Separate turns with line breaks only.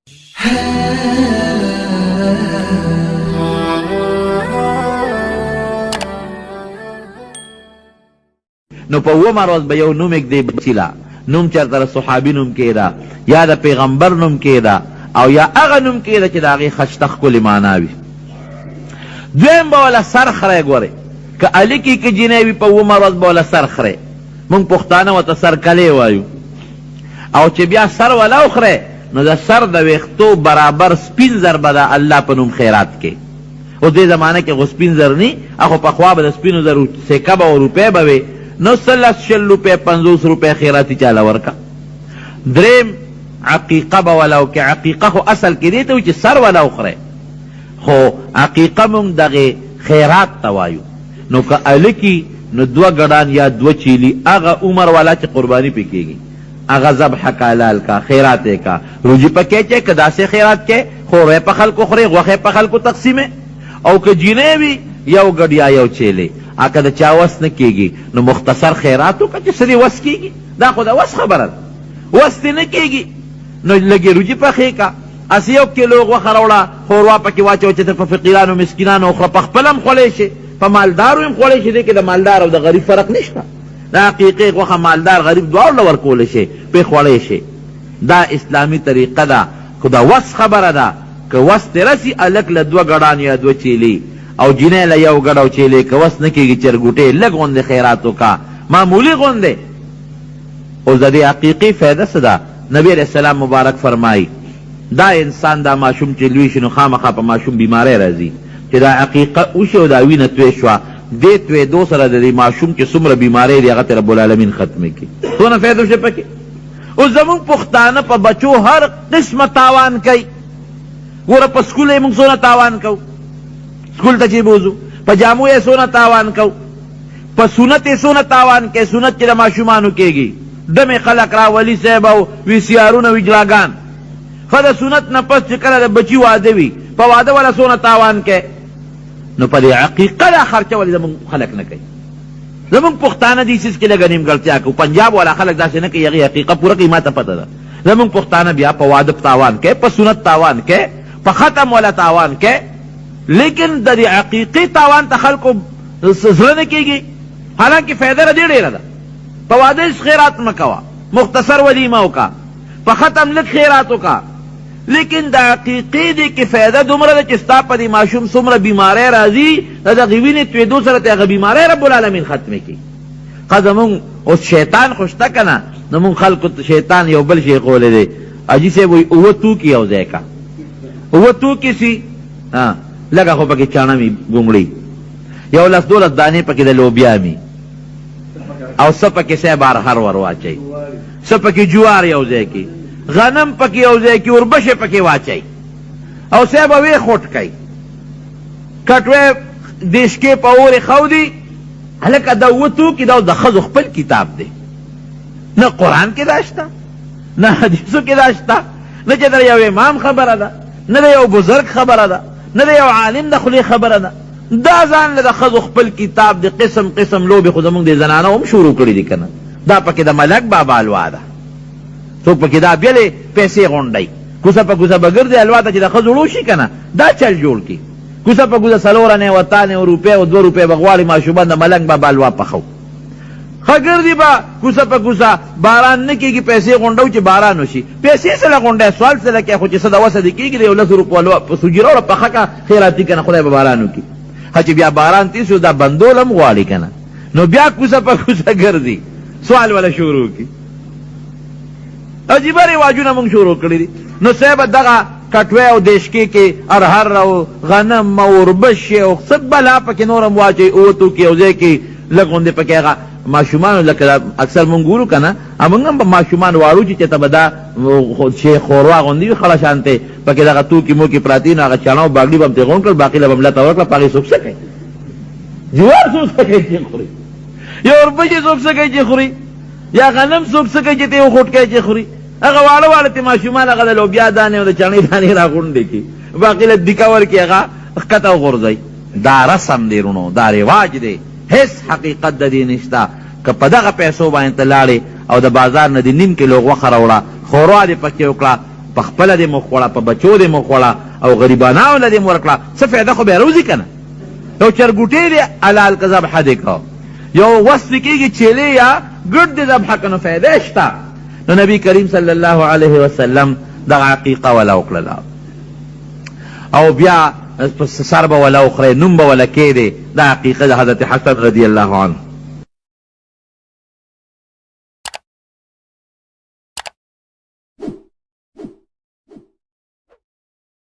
نو په اومه ورځ به یو نوم اږدی بچي لا، نوم چېرته د صحابي نوم کېده یا د پیغمبر نوم کېده او یا هغه نوم کېده چې د هغې خشته ښکلې معنا وي. دویم به وله سر خری ګورې، که هلکي که جینۍ وي په اومه ورځ به وله سر خری. مونږ پښتانه ورته سرکلی وایو. او چې بیا سر وله وخری نو د سر د ویښتو برابر سپین زر به د الله په نوم خیرات کې. اوس دې زمانه کې خو سپین زر نی، اخو پخوا به د سپینو زرو سکه به او روپۍ به وې، نو 30 روپۍ 50 روپۍ خیراتی چاله ورکه. دریم عقیقه به وله وکړې. عقیقه خو اصل کې دې ته وي چې سر وله وخری، خو عقیقه مونږ دغې خیرات ته وایو. نو که هلکي نو 2 ګډان یا 2 چیلي هغه عمر والا چې قرباني پې کېږي هغه ذبح کا حلال کا خیرات یې کا، روجي پکې چې که داسې خیرات کې خوری په خلکو خورې، غوښې په خلکو تقسیمې. او که جینۍ وي یو ګډ یا یو چیلې، که د چا وس نه کېږي نو مختصر خیرات وکړه چې څه دې وس کېږي. دا خو د وس خبره ده، وس دې نه کېږي نو لږې روجي پخې کا، اس 1 کیلو غوښه راوړه ښوروا پکې واچوه چې ته په فقیرانو مسکینانو وخوره، په خپله هم خوړی شي، په مالدارو هم خوړی شي. دې کې د مالدار او د غریب فرق نشته. د حقیقي غوښه مالدار غریب دواړو له ورکولی شي، پې خوړی شي. دا اسلامي طریقه ده. خو د وس خبره ده، که وس دې رسي هلک له 2 ګډان یا 2 چیلي او جینۍ له 1 ګډ او چیلې، که وس نه کېږي چرګوټې لږ غوندې خیرات وکړه، معمولي غوندې. اوس د دې حقیقي فایده څه ده؟ نبی علیه السلام مبارک فرمایي دا انسان دا ماشوم چې لوی شي نو خامخا په ماشوم بیماری راځي. چې دا عقیقه وشي او دا وینه توی شوه، دې تویېدو سره د دې ماشوم چې څومره بیماری دی هغه ته رب العالمین ختمې کړي. څونه فایده وشي پکې. اوس زمونږ پښتانه په بچو هر قسمه تاوان کوي. ګوره په سکول یې موږ څونه تاوان کوو، سکول ته چې بوځو، په جامو یې څونه تاوان کوو، په سنت یې څونه تاوان کوي. سنت چې د ماشومانو کېږي دمې خلک را ولي صاحب او وي سی آرونه او اجلاګان. ښه د سنت نه پس چې کله د بچي واده وي، په واده والا څونه تاوان کوي. نو په دې عقیقه دا خرچه ولې زمونږ خلک نه کوي. زمونږ پښتانه دې څیز کې لږه نیمګړتیا کوي. پنجاب والا خلک داسې نه کوي، هغې عقیقه پوره کوي، ما ته پته ده. زمونږ پښتانه بیا په واده تاوان کوي، په سنت تاوان کوي، په ختم والا تاوان کوي. لیکن د دې عقیقي تاوان ته خلکو زړه نه کېږي. حالانکې فایده له دې ډېره ده. په واده هېڅ خیرات مه کوه، مختصر ولیمه وکړه، په ختم لږ خیرات وکړه. لیکن د عقیقې دې کې فایده دومره ده چې ستا په دې ماشوم څومره بیماری راځي، د دغې وینې تویېدو سره ته هغه بیماری رب العالمین ختمې کړي. ښه زمونږ اوس شیطان خو شته که نه، زمونږ خلکو شیطان یو بل شی ښولی دی. حاجي صاحب وایي 9 توکي یو ځای کا، 9 توکي سي لږه خو پکې چاڼه وي ګونګړي، یو 10-12 دانې پکې د لوبیا مي، او څه پکې صاحب ارهر ور واچوي، څه پکې جوار یو ځای کې، غنم پکې یو ځای کې، اوربشې پکې واچوي، او صاحب وې خوټ کوي، کټوې دیشکې په اورې ښودي. هلکه دا 9 توکي دا د ښځو خپل کتاب دی. نه قرآن کې دا شته، نه حدیثو کې دا شته، نه چې د یو امام خبره ده، نه د یو بزرګ خبره ده، نه د یو عالم د خولې خبره ده. دا ځان له د ښځو خپل کتاب د قسم قسم لوبې خو زمونږ د زنانه هم شروع کړي دي که نه. دا پکې د ملک بابا الوا ده، څوک پکې دا بیلې پیسې غونډوي، کوڅه په کوڅه به ګرځي الوا ته چې د ښځو ړو شي که نه. دا چل جوړ کړي، کوڅه په کوڅه 4 انې و 3 روپۍ او 2 روپۍ به غواړي ماشومان د ملک بابا الوا پخو. ښه ګرځي به کوڅه په کوڅه، باران نه کېږي، پیسې غونډو چې باران وشي. پیسې سره غونډی سوال سره کوي، خو چې څه د وسه دې کېږي د یو 10 روپو الوا په سوجي راوړه پخه که خیراتي که نه، خدای به باران وکړي. ښه چې بیا باران تېر شو دا بندول هم غواړي که نه، نو بیا کوڅه په کوڅه ګرځي، سوال وله شروع کړي. عجیبه رواجونه مونږ شروع کړي دي. نو صاحب دغه کټوی او دیشکې کې ارهر او غنم او اوربشې او څه بلا پکې نور هم واچوي. 9 توکي یو ځای کې لږ غوندې پکې هغه ماشومانو لکه اکثر مونږ ګورو که نه، مونږ هم په ماشومان واړو چې ته به دا ښوروا غوندې وي خړه شانتې، پکې دغه توکي موکي پراته نو هغه چاڼه او باګلي به هم ترې غونډ کړل، باقي له به هم لته ورکړه، په هغې څوک څه کوي؟ جوار څوک څه کوي چې خوري، یا اوربشې څوک څه کوي چې خوري، یا غنم څوک څه کوي چې ته یو خوټ کوي چې خوري. هغه واړه واړه ته ماشومان هغه د لوبیا دانې او د چڼې دانې را غونډې کړي، باقي له دیکه ورکړي، هغه ښکته وغورځوي. دا رسم دی رونو، دا رواج دی، هیڅ حقیقت د دې نشته. که په دغه پیسو باندې ته لاړې او د بازار نه د 1.5 کیلو غوښه راوړه، ښوروا دې پکې وکړه، په خپله دې مو خوړه، په بچو دې مو خوړه او غریبانو له دې مو ورکړه، څه فایده خو به یې روزي که نه. یو چرګوټی دی حلال که ذبحه دې کړه، یو وس دې کېږي چیلې یا ګډ دې ذبحه که نو فایده شته. نو نبی کریم صلی الله علیه وسلم دغه عقیقه وله وکړله او بیا سر به وله وخورئ، نوم به وله کېدی. دا عقیقه د حضرت حسن رضی الله عنه